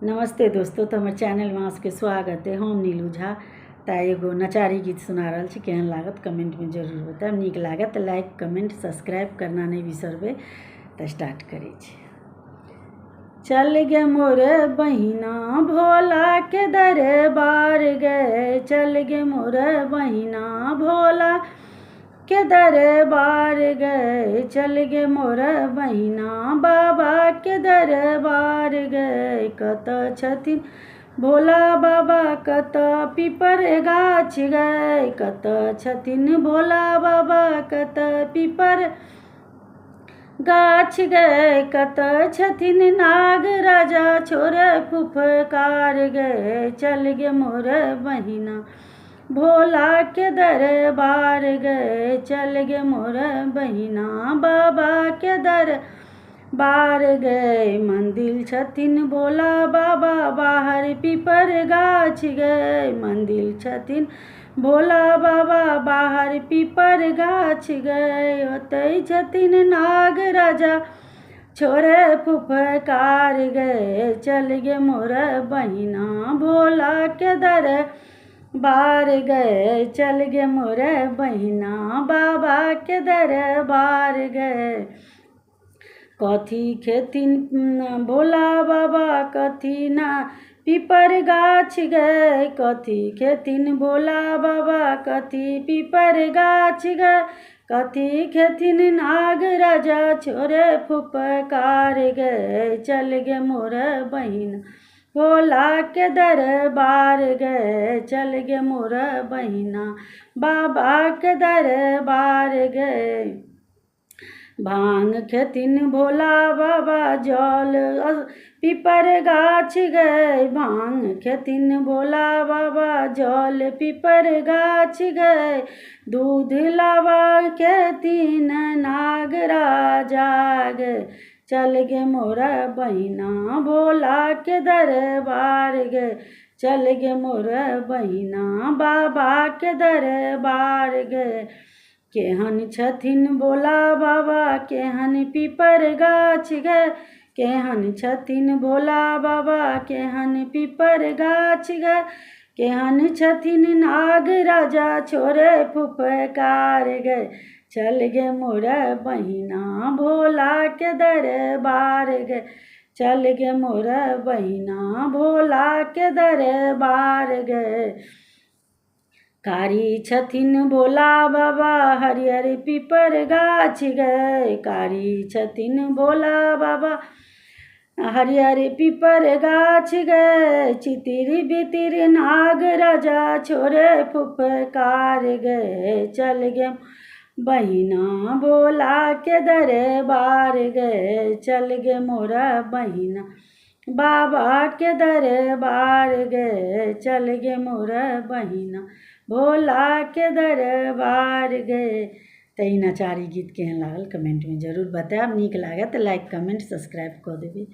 नमस्ते दोस्तों, तो हमारे चैनल में आपके स्वागत है। हम नीलू झा ता एगो नचारी गीत सुना रहा छी। केहन लागत कमेंट में जरूर बताएब। नीक लागत लाइक कमेंट सब्सक्राइब करना नहीं बिसरबे। तो स्टार्ट करै छी। चल गे मोर बहिना भोला के दरबार गए, चल गे मोर बहिना भोला के दरबार गए, चल गे मोर बहिना बाबा के दरबार गए। कत छथिन भोला बाबा कत पीपर गाछ गए, कत छथिन भोला बाबा कत पीपर गाछ गए, कत छथिन नाग राजा छोर फुफकार गए। चल गे मोर बहिना भोला के दरबार गए, चल गे मोर बहिना बाबा के दरबार गए। मंदिर छथिन भोला बाबा बाहर पीपर गाछ गए, मंदिर छथिन भोला बाबा बाहर पीपर गाछ गए। ओतै छथिन नाग राजा छोरे फुफकार गए, चल गे मोर बहिना भोला के दरबार गए, चल गे मोर बहिना बाबा के दरबार गए। कथी खेथिन भोला बाबा कथी ना पीपर गाछ गए, कथी खेथिन भोला बाबा कथी पीपर गाछ गए। कथी खेथिन नाग राजा छोरे फुफकार गए, चल गे मोर बहिना भोला के दरबार गए, चल गे मोर बहिना बाबा के दरबार गए। भांग खेथिन भोला बाबा जल पीपर गाछ गए, भांग खेथिन भोला बाबा जल पीपर गाछ गए। दूध लावा खेथिन नाग राजा गए, चल गे मोर बहिना भोला के दरबार गए, चल गे मोर बहिना बाबा के दरबार गए। केहन छथिन भोला बाबा केहन पीपर गाछ गए, केहन छथिन भोला बाबा केहन पीपर गाछ गए। केहन छथिन नाग राजा छोरे फुफकार गए, चल गे मोर बहिना भोला के दरबार गए, चल गे मोर बहिना भोला के दरबार गए। कारी छथिन भोला बाबा हरियर पीपर गाछ गए, कारी छथिन भोला बाबा हरियर पीपर गाछ गए। चितिर बितिर नाग राजा छोरे फुफकार गए, चल गे बहिना भोला के दरबार गए, चल गे मोर बहिना बाबा के दरबार गए, चल गे मोर बहिना भोला के दरबार गए। तो ई नचारी गीत केहन लागल कमेंट में जरूर बताएब। नीक लागत लाइक कमेंट सब्सक्राइब कऽ देबै।